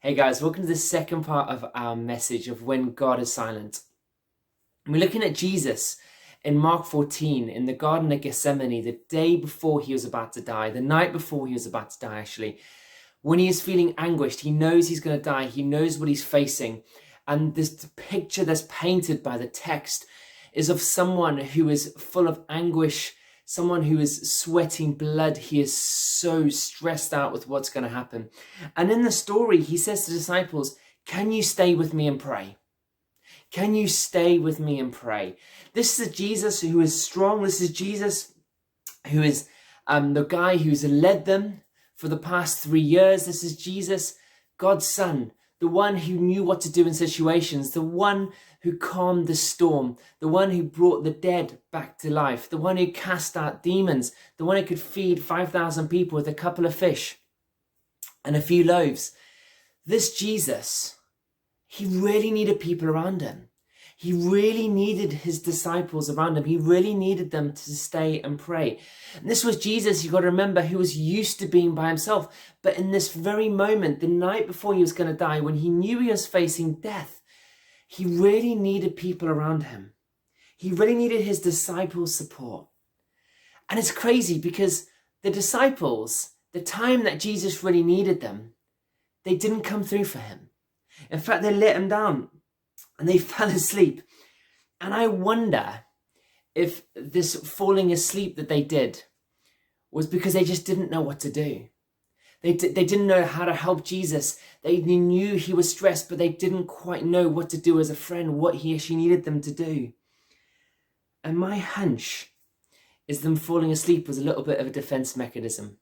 Hey guys, welcome to the second part of our message of when God is silent. We're looking at Jesus in Mark 14 in the Garden of Gethsemane, the day before he was about to die, the night before he was about to die actually. When he is feeling anguished, he knows he's going to die, he knows what he's facing. And this picture that's painted by the text is of someone who is full of anguish, someone who is sweating blood. He is so stressed out with what's going to happen. And in the story, he says to the disciples, can you stay with me and pray? Can you stay with me and pray? This is a Jesus who is strong. This is Jesus who is the guy who's led them for the past 3 years. This is Jesus, God's son, the one who knew what to do in situations, the one who calmed the storm, the one who brought the dead back to life, the one who cast out demons, the one who could feed 5,000 people with a couple of fish and a few loaves. This Jesus, he really needed people around him. He really needed his disciples around him. He really needed them to stay and pray. And this was Jesus, you've got to remember, who was used to being by himself. But in this very moment, the night before he was going to die, when he knew he was facing death, he really needed people around him. He really needed his disciples' support. And it's crazy because the disciples, the time that Jesus really needed them, they didn't come through for him. In fact, they let him down and they fell asleep. And I wonder if this falling asleep that they did was because they just didn't know what to do. They didn't know how to help Jesus. They knew he was stressed, but they didn't quite know what to do as a friend, what he actually needed them to do. And my hunch is them falling asleep was a little bit of a defense mechanism.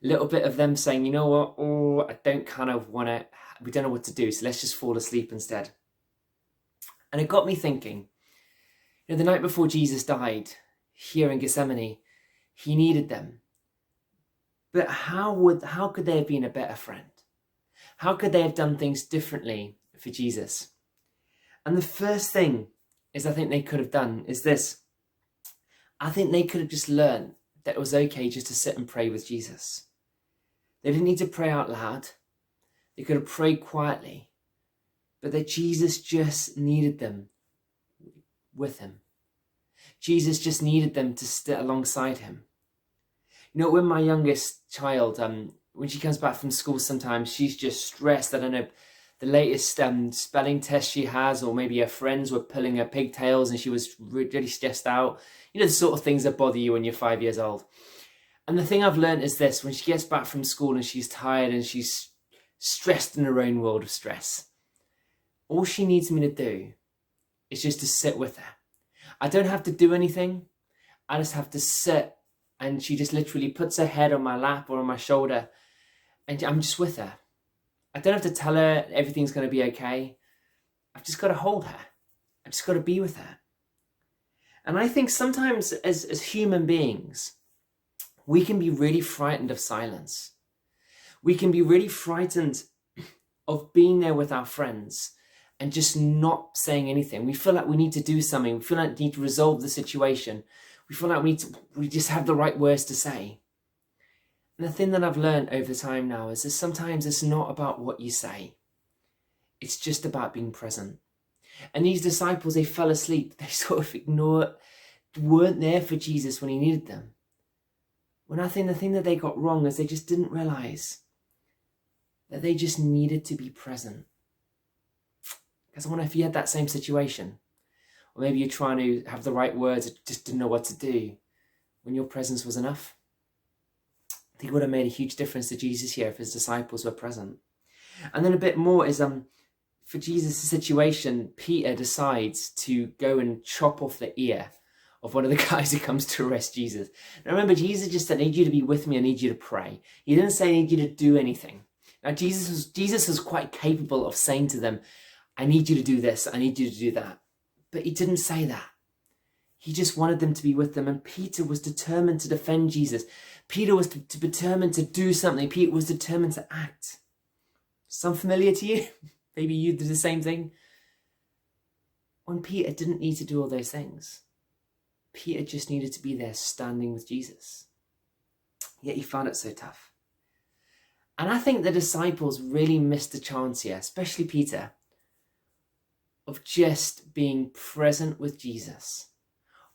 A little bit of them saying, you know what, I don't kind of want to, we don't know what to do, so let's just fall asleep instead. And it got me thinking, the night before Jesus died, here in Gethsemane, he needed them. But how could they have been a better friend? How could they have done things differently for Jesus? And the first thing is I think they could have done is this. I think they could have just learned that it was okay just to sit and pray with Jesus. They didn't need to pray out loud. They could have prayed quietly, but that Jesus just needed them with him. Jesus just needed them to sit alongside him. When my youngest child, when she comes back from school sometimes, she's just stressed. I don't know, the latest spelling test she has, or maybe her friends were pulling her pigtails and she was really stressed out. The sort of things that bother you when you're 5 years old. And the thing I've learned is this: when she gets back from school and she's tired and she's stressed in her own world of stress, all she needs me to do is just to sit with her. I don't have to do anything. I just have to sit. And she just literally puts her head on my lap or on my shoulder, and I'm just with her. I don't have to tell her everything's going to be okay. I've just got to hold her. I've just got to be with her. And I think sometimes as human beings, we can be really frightened of silence. We can be really frightened of being there with our friends and just not saying anything. We feel like we need to do something. We feel like we need to resolve the situation. We feel like we just have the right words to say. And the thing that I've learned over time now is that sometimes it's not about what you say. It's just about being present. And these disciples, they fell asleep. They sort of weren't there for Jesus when he needed them. When I think the thing that they got wrong is they just didn't realize that they just needed to be present. Because I wonder if you had that same situation. Or maybe you're trying to have the right words, just didn't know what to do, when your presence was enough. I think it would have made a huge difference to Jesus here if his disciples were present. And then a bit more is, for Jesus' situation, Peter decides to go and chop off the ear of one of the guys who comes to arrest Jesus. Now remember, Jesus just said, I need you to be with me, I need you to pray. He didn't say, I need you to do anything. Now Jesus was quite capable of saying to them, I need you to do this, I need you to do that. But he didn't say that. He just wanted them to be with them. And Peter was determined to defend Jesus. Peter was determined to do something. Peter was determined to act. Sound familiar to you? Maybe you did the same thing. When Peter didn't need to do all those things. Peter just needed to be there standing with Jesus. Yet he found it so tough. And I think the disciples really missed a chance here, especially Peter, of just being present with Jesus,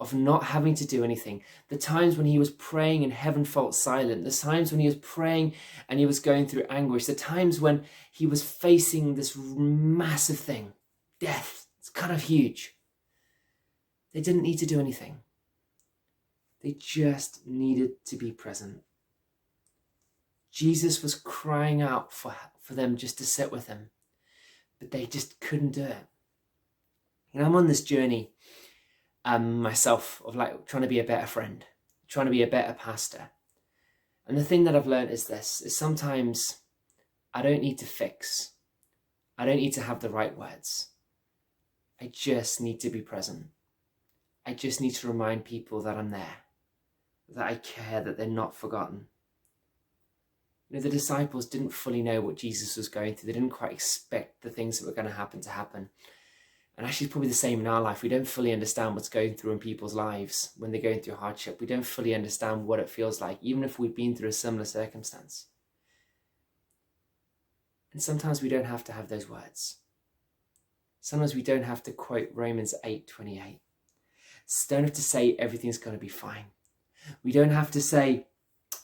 of not having to do anything. The times when he was praying and heaven felt silent, the times when he was praying and he was going through anguish, the times when he was facing this massive thing, death. It's kind of huge. They didn't need to do anything. They just needed to be present. Jesus was crying out for them just to sit with him, but they just couldn't do it. And I'm on this journey myself of like trying to be a better friend, trying to be a better pastor. And the thing that I've learned is this, is sometimes I don't need to fix. I don't need to have the right words. I just need to be present. I just need to remind people that I'm there, that I care, that they're not forgotten. You know, the disciples didn't fully know what Jesus was going through. They didn't quite expect the things that were going to happen. And actually, it's probably the same in our life. We don't fully understand what's going through in people's lives when they're going through hardship. We don't fully understand what it feels like, even if we've been through a similar circumstance. And sometimes we don't have to have those words. Sometimes we don't have to quote Romans 8:28. Don't have to say everything's going to be fine. We don't have to say,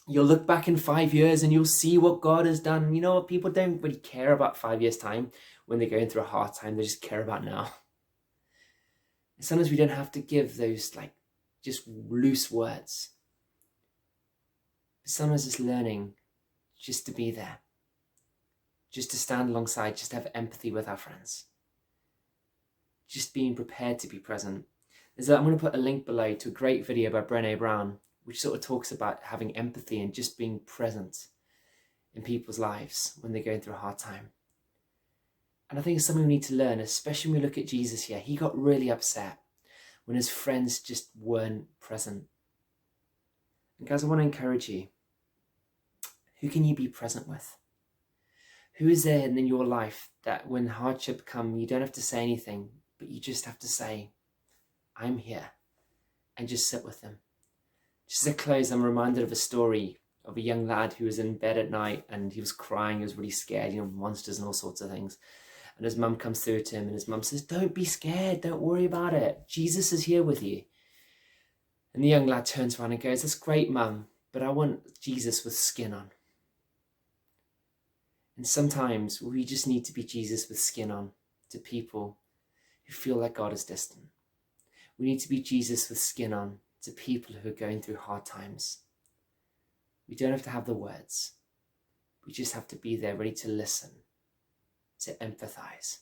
you'll look back in 5 years and you'll see what God has done. You know what? People don't really care about 5 years' time when they're going through a hard time. They just care about now. And sometimes we don't have to give those like just loose words. But sometimes it's learning just to be there. Just to stand alongside, just to have empathy with our friends. Just being prepared to be present. I'm going to put a link below to a great video by Brené Brown, which sort of talks about having empathy and just being present in people's lives when they're going through a hard time. And I think it's something we need to learn, especially when we look at Jesus here. He got really upset when his friends just weren't present. And guys, I want to encourage you. Who can you be present with? Who is there in your life that when hardship comes, you don't have to say anything, but you just have to say, I'm here, and just sit with them. Just to close, I'm reminded of a story of a young lad who was in bed at night and he was crying, he was really scared, monsters and all sorts of things. And his mum comes through to him and his mum says, don't be scared, don't worry about it. Jesus is here with you. And the young lad turns around and goes, that's great, mum, but I want Jesus with skin on. And sometimes we just need to be Jesus with skin on to people who feel like God is distant. We need to be Jesus with skin on to people who are going through hard times. We don't have to have the words. We just have to be there ready to listen, to empathize,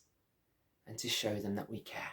and to show them that we care.